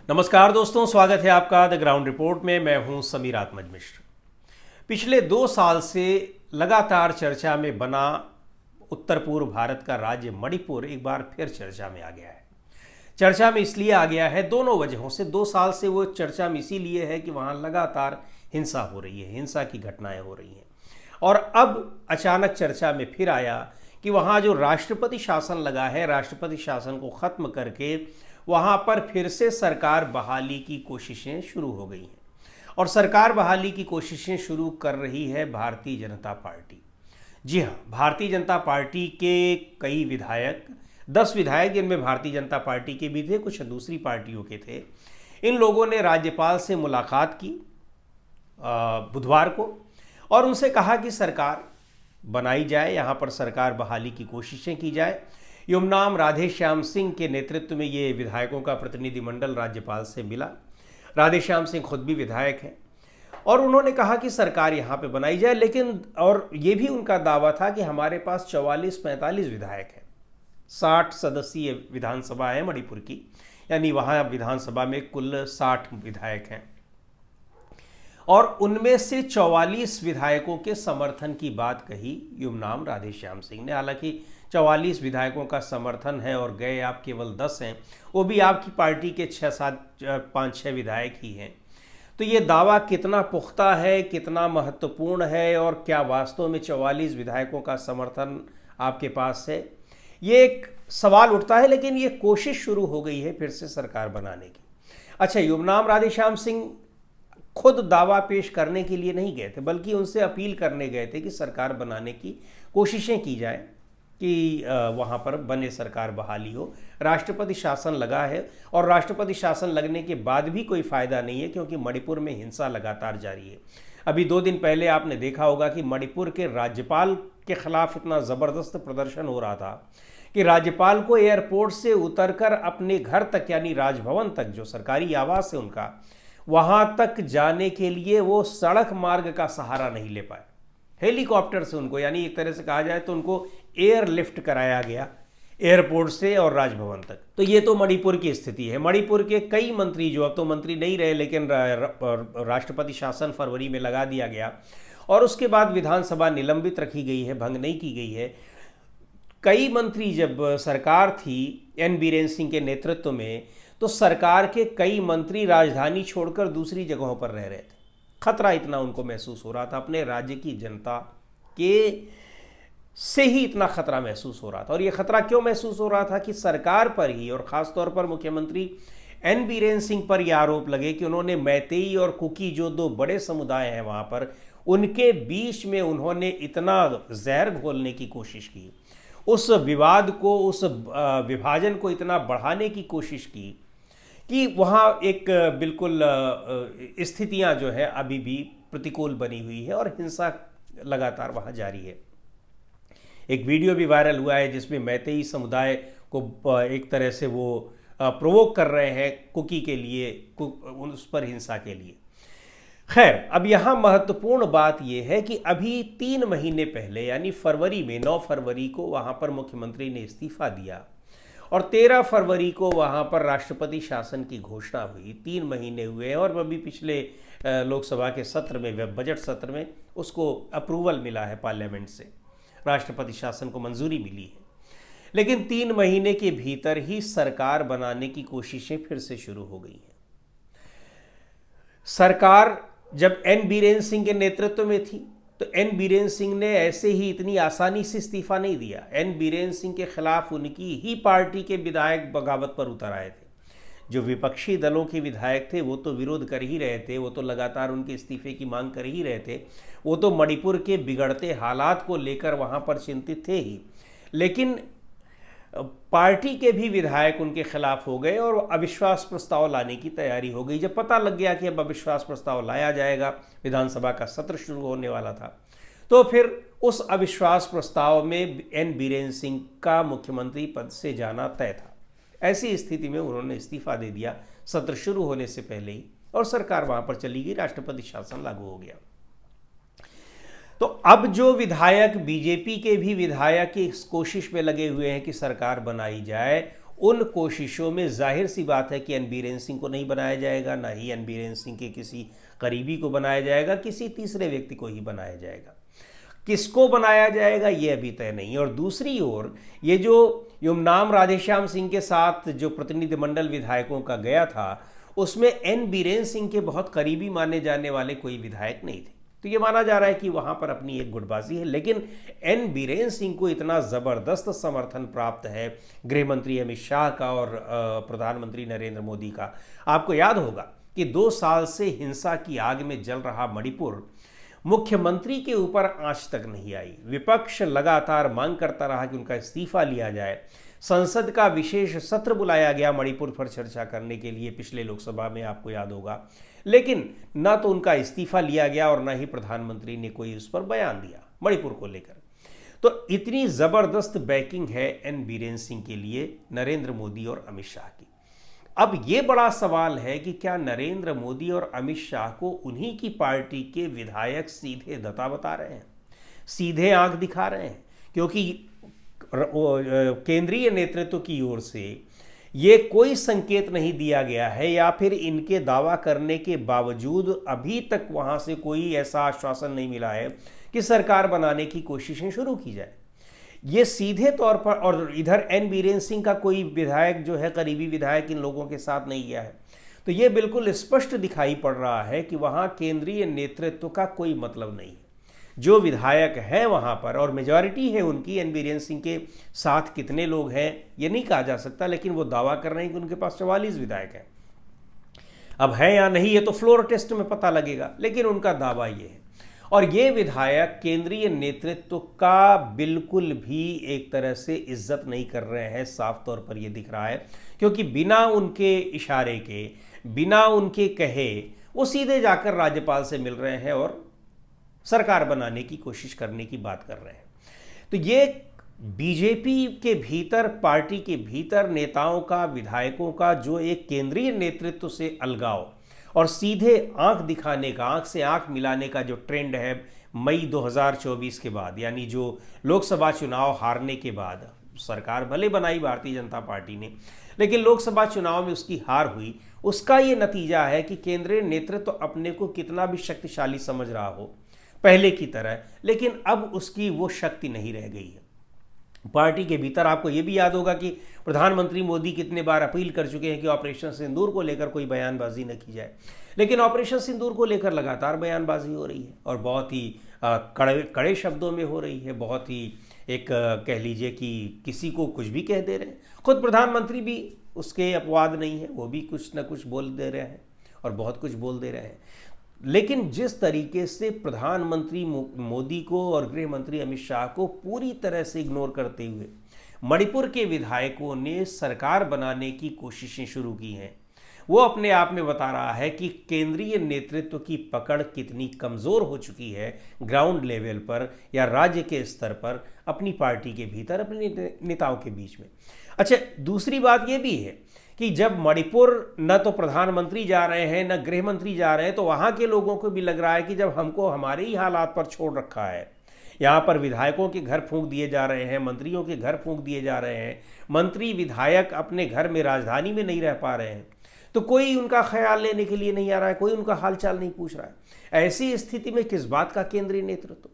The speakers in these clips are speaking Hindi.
नमस्कार दोस्तों, स्वागत है आपका द ग्राउंड रिपोर्ट में। मैं हूं समीर आत्मज मिश्र। पिछले 2 साल से लगातार चर्चा में बना उत्तर पूर्व भारत का राज्य मणिपुर एक बार फिर चर्चा में आ गया है। चर्चा में इसलिए आ गया है दोनों वजहों से। 2 साल से वो चर्चा में इसीलिए है कि वहाँ लगातार हिंसा हो रही है, हिंसा की घटनाएं हो रही हैं। और अब अचानक चर्चा में फिर आया कि वहाँ जो राष्ट्रपति शासन लगा है, राष्ट्रपति शासन को ख़त्म करके वहाँ पर फिर से सरकार बहाली की कोशिशें शुरू हो गई हैं। और सरकार बहाली की कोशिशें शुरू कर रही है भारतीय जनता पार्टी। जी हाँ, भारतीय जनता पार्टी के कई विधायक, 10 विधायक जिनमें भारतीय जनता पार्टी के भी थे, कुछ दूसरी पार्टियों के थे, इन लोगों ने राज्यपाल से मुलाकात की बुधवार को और उनसे कहा कि सरकार बनाई जाए, यहाँ पर सरकार बहाली की कोशिशें की जाए। युमनाम राधेश्याम सिंह के नेतृत्व में ये विधायकों का प्रतिनिधिमंडल राज्यपाल से मिला। राधेश्याम सिंह खुद भी विधायक हैं और उन्होंने कहा कि सरकार यहाँ पे बनाई जाए। लेकिन और ये भी उनका दावा था कि हमारे पास 44-45 विधायक हैं। 60 सदस्यीय विधानसभा है मणिपुर की, यानी वहाँ विधानसभा में कुल 60 विधायक हैं और उनमें से 44 विधायकों के समर्थन की बात कही युमनाम राधेश्याम सिंह ने। हालांकि 44 विधायकों का समर्थन है और गए आप केवल 10 हैं, वो भी आपकी पार्टी के 5-6 विधायक ही हैं। तो ये दावा कितना पुख्ता है, कितना महत्वपूर्ण है और क्या वास्तव में 44 विधायकों का समर्थन आपके पास है, ये एक सवाल उठता है। लेकिन ये कोशिश शुरू हो गई है फिर से सरकार बनाने की। अच्छा, युमनाम राधेश्याम सिंह खुद दावा पेश करने के लिए नहीं गए थे, बल्कि उनसे अपील करने गए थे कि सरकार बनाने की कोशिशें की जाए, कि वहाँ पर बने, सरकार बहाली हो। राष्ट्रपति शासन लगा है और राष्ट्रपति शासन लगने के बाद भी कोई फ़ायदा नहीं है, क्योंकि मणिपुर में हिंसा लगातार जारी है। अभी 2 दिन पहले आपने देखा होगा कि मणिपुर के राज्यपाल के खिलाफ इतना ज़बरदस्त प्रदर्शन हो रहा था कि राज्यपाल को एयरपोर्ट से उतरकर अपने घर तक, यानी राजभवन तक, जो सरकारी आवास है उनका, वहाँ तक जाने के लिए वो सड़क मार्ग का सहारा नहीं ले पाए। हेलीकॉप्टर से उनको, यानी एक तरह से कहा जाए तो उनको एयर लिफ्ट कराया गया एयरपोर्ट से और राजभवन तक। तो ये तो मणिपुर की स्थिति है। मणिपुर के कई मंत्री, जो अब तो मंत्री नहीं रहे, लेकिन राष्ट्रपति शासन फरवरी में लगा दिया गया और उसके बाद विधानसभा निलंबित रखी गई है, भंग नहीं की गई है। कई मंत्री, जब सरकार थी एन बीरेन सिंह के नेतृत्व में, तो सरकार के कई मंत्री राजधानी छोड़कर दूसरी जगहों पर रह रहे थे। खतरा इतना उनको महसूस हो रहा था, अपने राज्य की जनता के से ही इतना खतरा महसूस हो रहा था। और ये खतरा क्यों महसूस हो रहा था कि सरकार पर ही, और ख़ासतौर पर मुख्यमंत्री एन बीरेन सिंह पर यह आरोप लगे कि उन्होंने मैतेई और कुकी, जो 2 बड़े समुदाय हैं वहाँ पर, उनके बीच में उन्होंने इतना जहर घोलने की कोशिश की, उस विवाद को, उस विभाजन को इतना बढ़ाने की कोशिश की कि वहाँ एक बिल्कुल स्थितियाँ जो है अभी भी प्रतिकूल बनी हुई है और हिंसा लगातार वहाँ जारी है। एक वीडियो भी वायरल हुआ है जिसमें मैतेई समुदाय को एक तरह से वो प्रोवोक कर रहे हैं कुकी के लिए, उस पर हिंसा के लिए। खैर, अब यहाँ महत्वपूर्ण बात यह है कि अभी 3 महीने पहले, यानी फरवरी में, 9 फरवरी को वहाँ पर मुख्यमंत्री ने इस्तीफा दिया और 13 फरवरी को वहाँ पर राष्ट्रपति शासन की घोषणा हुई। 3 महीने हुए हैं और अभी पिछले लोकसभा के सत्र में, बजट सत्र में, उसको अप्रूवल मिला है पार्लियामेंट से, राष्ट्रपति शासन को मंजूरी मिली है। लेकिन 3 महीने के भीतर ही सरकार बनाने की कोशिशें फिर से शुरू हो गई हैं। सरकार जब एन बीरेन सिंह के नेतृत्व में थी तो एन बीरेन सिंह ने ऐसे ही इतनी आसानी से इस्तीफा नहीं दिया। एन बीरेन सिंह के खिलाफ उनकी ही पार्टी के विधायक बगावत पर उतर आए थे। जो विपक्षी दलों के विधायक थे वो तो विरोध कर ही रहे थे, वो तो लगातार उनके इस्तीफे की मांग कर ही रहे थे, वो तो मणिपुर के बिगड़ते हालात को लेकर वहाँ पर चिंतित थे ही। लेकिन पार्टी के भी विधायक उनके खिलाफ हो गए और अविश्वास प्रस्ताव लाने की तैयारी हो गई। जब पता लग गया कि अब अविश्वास प्रस्ताव लाया जाएगा, विधानसभा का सत्र शुरू होने वाला था, तो फिर उस अविश्वास प्रस्ताव में एन बीरेन सिंह का मुख्यमंत्री पद से जाना तय था। ऐसी स्थिति में उन्होंने इस्तीफा दे दिया सत्र शुरू होने से पहले ही और सरकार वहाँ पर चली गई, राष्ट्रपति शासन लागू हो गया। तो अब जो विधायक, बीजेपी के भी विधायक इस कोशिश में लगे हुए हैं कि सरकार बनाई जाए, उन कोशिशों में जाहिर सी बात है कि एन बीरेन सिंह को नहीं बनाया जाएगा, ना ही एन बीरेन सिंह के किसी करीबी को बनाया जाएगा, किसी तीसरे व्यक्ति को ही बनाया जाएगा। किसको बनाया जाएगा ये अभी तय नहीं। और दूसरी ओर ये जो युमनाम राधेश्याम सिंह के साथ जो प्रतिनिधिमंडल विधायकों का गया था, उसमें एन बीरेन सिंह के बहुत करीबी माने जाने वाले कोई विधायक नहीं थे। तो ये माना जा रहा है कि वहाँ पर अपनी एक गुटबाजी है। लेकिन एन बीरेन सिंह को इतना ज़बरदस्त समर्थन प्राप्त है गृह मंत्री अमित शाह का और प्रधानमंत्री नरेंद्र मोदी का। आपको याद होगा कि 2 साल से हिंसा की आग में जल रहा मणिपुर मुख्यमंत्री के ऊपर आंच तक नहीं आई। विपक्ष लगातार मांग करता रहा कि उनका इस्तीफा लिया जाए। संसद का विशेष सत्र बुलाया गया मणिपुर पर चर्चा करने के लिए पिछले लोकसभा में, आपको याद होगा। लेकिन ना तो उनका इस्तीफा लिया गया और ना ही प्रधानमंत्री ने कोई उस पर बयान दिया मणिपुर को लेकर। तो इतनी ज़बरदस्त बैकिंग है एन बीरेन सिंह के लिए नरेंद्र मोदी और अमित शाह की। अब ये बड़ा सवाल है कि क्या नरेंद्र मोदी और अमित शाह को उन्हीं की पार्टी के विधायक सीधे दता बता रहे हैं, सीधे आंख दिखा रहे हैं? क्योंकि केंद्रीय नेतृत्व की ओर से ये कोई संकेत नहीं दिया गया है, या फिर इनके दावा करने के बावजूद अभी तक वहाँ से कोई ऐसा आश्वासन नहीं मिला है कि सरकार बनाने की कोशिशें शुरू की जाए। ये सीधे तौर पर, और इधर एन बीरेन सिंह का कोई विधायक जो है करीबी विधायक इन लोगों के साथ नहीं गया है। तो ये बिल्कुल स्पष्ट दिखाई पड़ रहा है कि वहाँ केंद्रीय नेतृत्व का कोई मतलब नहीं है। जो विधायक हैं वहाँ पर, और मेजॉरिटी है उनकी, एन बीरेन सिंह के साथ कितने लोग हैं ये नहीं कहा जा सकता, लेकिन वो दावा कर रहे हैं कि उनके पास 44 विधायक हैं। अब है या नहीं ये तो फ्लोर टेस्ट में पता लगेगा, लेकिन उनका दावा ये है। और ये विधायक केंद्रीय नेतृत्व का बिल्कुल भी एक तरह से इज्जत नहीं कर रहे हैं, साफ तौर पर ये दिख रहा है। क्योंकि बिना उनके इशारे के, बिना उनके कहे, वो सीधे जाकर राज्यपाल से मिल रहे हैं और सरकार बनाने की कोशिश करने की बात कर रहे हैं। तो ये बीजेपी के भीतर, पार्टी के भीतर नेताओं का, विधायकों का जो एक केंद्रीय नेतृत्व से अलगाव और सीधे आंख दिखाने का, आंख से आंख मिलाने का जो ट्रेंड है मई 2024 के बाद, यानी जो लोकसभा चुनाव हारने के बाद, सरकार भले बनाई भारतीय जनता पार्टी ने, लेकिन लोकसभा चुनाव में उसकी हार हुई, उसका ये नतीजा है कि केंद्रीय नेतृत्व अपने को कितना भी शक्तिशाली समझ रहा हो पहले की तरह, लेकिन अब उसकी वो शक्ति नहीं रह गई है। पार्टी के भीतर आपको ये भी याद होगा कि प्रधानमंत्री मोदी कितने बार अपील कर चुके हैं कि ऑपरेशन सिंदूर को लेकर कोई बयानबाजी न की जाए, लेकिन ऑपरेशन सिंदूर को लेकर लगातार बयानबाजी हो रही है और बहुत ही कड़े शब्दों में हो रही है। बहुत ही एक कह लीजिए कि किसी को कुछ भी कह दे रहे हैं। खुद प्रधानमंत्री भी उसके अपवाद नहीं है, वो भी कुछ न कुछ बोल दे रहे हैं और बहुत कुछ बोल दे रहे हैं। लेकिन जिस तरीके से प्रधानमंत्री मोदी को और गृह मंत्री अमित शाह को पूरी तरह से इग्नोर करते हुए मणिपुर के विधायकों ने सरकार बनाने की कोशिशें शुरू की हैं, वो अपने आप में बता रहा है कि केंद्रीय नेतृत्व की पकड़ कितनी कमज़ोर हो चुकी है ग्राउंड लेवल पर या राज्य के स्तर पर, अपनी पार्टी के भीतर, अपने नेताओं के बीच में। अच्छा, दूसरी बात ये भी है कि जब मणिपुर न तो प्रधानमंत्री जा रहे हैं न गृह मंत्री जा रहे हैं, तो वहाँ के लोगों को भी लग रहा है कि जब हमको हमारे ही हालात पर छोड़ रखा है, यहाँ पर विधायकों के घर फूंक दिए जा रहे हैं, मंत्रियों के घर फूंक दिए जा रहे हैं, मंत्री विधायक अपने घर में, राजधानी में नहीं रह पा रहे हैं, तो कोई उनका ख्याल लेने के लिए नहीं आ रहा है, कोई उनका हालचाल नहीं पूछ रहा है। ऐसी स्थिति में किस बात का केंद्रीय नेतृत्व?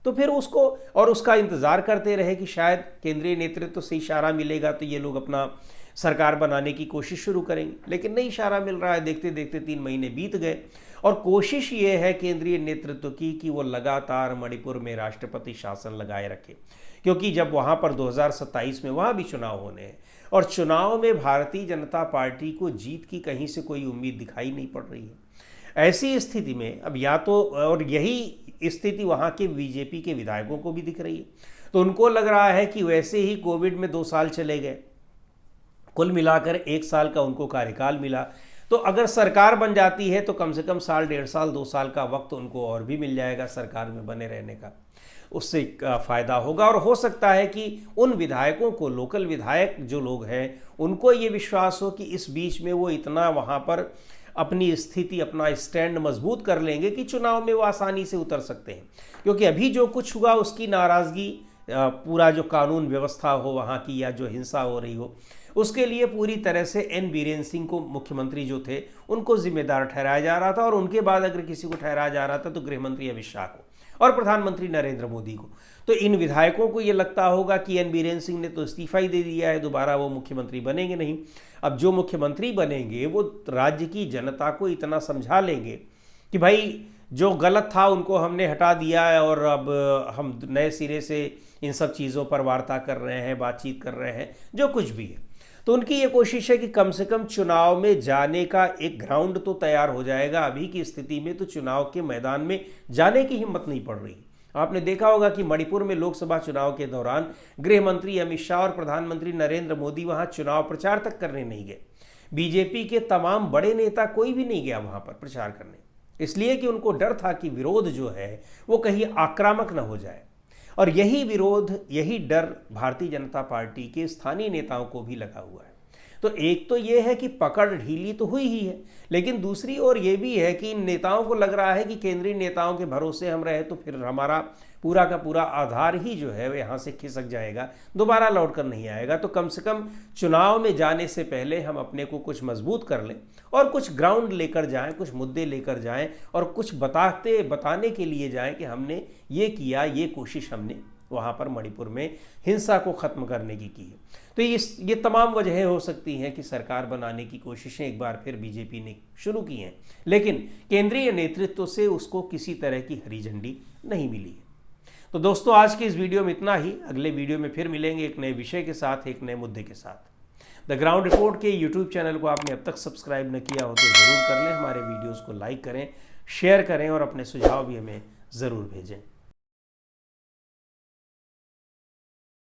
तो फिर उसको और उसका इंतज़ार करते रहे कि शायद केंद्रीय नेतृत्व से इशारा मिलेगा तो ये लोग अपना सरकार बनाने की कोशिश शुरू करेंगे, लेकिन नहीं इशारा मिल रहा है। देखते देखते 3 महीने बीत गए और कोशिश ये है केंद्रीय नेतृत्व की कि वो लगातार मणिपुर में राष्ट्रपति शासन लगाए रखे, क्योंकि जब वहाँ पर 2027 में वहाँ भी चुनाव होने हैं और चुनाव में भारतीय जनता पार्टी को जीत की कहीं से कोई उम्मीद दिखाई नहीं पड़ रही है। ऐसी स्थिति में अब या तो, और यही स्थिति वहाँ के बीजेपी के विधायकों को भी दिख रही है, तो उनको लग रहा है कि वैसे ही कोविड में 2 साल चले गए, कुल मिलाकर 1 साल का उनको कार्यकाल मिला, तो अगर सरकार बन जाती है तो कम से कम साल, 1.5 साल, 2 साल का वक्त उनको और भी मिल जाएगा सरकार में बने रहने का, उससे फ़ायदा होगा। और हो सकता है कि उन विधायकों को, लोकल विधायक जो लोग हैं, उनको ये विश्वास हो कि इस बीच में वो इतना वहाँ पर अपनी स्थिति, अपना स्टैंड मजबूत कर लेंगे कि चुनाव में वो आसानी से उतर सकते हैं। क्योंकि अभी जो कुछ हुआ उसकी नाराज़गी, पूरा जो कानून व्यवस्था हो वहाँ की या जो हिंसा हो रही हो, उसके लिए पूरी तरह से एन बीरेन सिंह को, मुख्यमंत्री जो थे, उनको जिम्मेदार ठहराया जा रहा था और उनके बाद अगर किसी को ठहराया जा रहा था तो गृह मंत्री अमित शाह को और प्रधानमंत्री नरेंद्र मोदी को। तो इन विधायकों को ये लगता होगा कि एन बीरेन सिंह ने तो इस्तीफा ही दे दिया है, दोबारा वो मुख्यमंत्री बनेंगे नहीं। अब जो मुख्यमंत्री बनेंगे वो राज्य की जनता को इतना समझा लेंगे कि भाई जो गलत था उनको हमने हटा दिया है और अब हम नए सिरे से इन सब चीज़ों पर वार्ता कर रहे हैं, बातचीत कर रहे हैं, जो कुछ भी है। तो उनकी ये कोशिश है कि कम से कम चुनाव में जाने का एक ग्राउंड तो तैयार हो जाएगा। अभी की स्थिति में तो चुनाव के मैदान में जाने की हिम्मत नहीं पड़ रही। आपने देखा होगा कि मणिपुर में लोकसभा चुनाव के दौरान गृह मंत्री अमित शाह और प्रधानमंत्री नरेंद्र मोदी वहां चुनाव प्रचार तक करने नहीं गए। बीजेपी के तमाम बड़े नेता कोई भी नहीं गया वहां पर प्रचार करने, इसलिए कि उनको डर था कि विरोध जो है वो कहीं आक्रामक न हो जाए। और यही विरोध, यही डर भारतीय जनता पार्टी के स्थानीय नेताओं को भी लगा हुआ है। तो एक तो ये है कि पकड़ ढीली तो हुई ही है, लेकिन दूसरी ओर ये भी है कि इन नेताओं को लग रहा है कि केंद्रीय नेताओं के भरोसे हम रहे तो फिर हमारा पूरा का पूरा आधार ही जो है वो यहाँ से खिसक जाएगा, दोबारा लौट कर नहीं आएगा। तो कम से कम चुनाव में जाने से पहले हम अपने को कुछ मजबूत कर लें और कुछ ग्राउंड लेकर जाएं, कुछ मुद्दे लेकर जाएं और कुछ बताने के लिए जाएं कि हमने ये किया, ये कोशिश हमने वहाँ पर मणिपुर में हिंसा को ख़त्म करने की है। तो ये तमाम वजहें हो सकती हैं कि सरकार बनाने की कोशिशें एक बार फिर बीजेपी ने शुरू की हैं, लेकिन केंद्रीय नेतृत्व से उसको किसी तरह की हरी झंडी नहीं मिली है। तो दोस्तों, आज की इस वीडियो में इतना ही। अगले वीडियो में फिर मिलेंगे एक नए विषय के साथ, एक नए मुद्दे के साथ। द ग्राउंड रिपोर्ट के यूट्यूब चैनल को आपने अब तक सब्सक्राइब न किया हो तो ज़रूर कर लें। हमारे वीडियोज़ को लाइक करें, शेयर करें और अपने सुझाव भी हमें ज़रूर भेजें।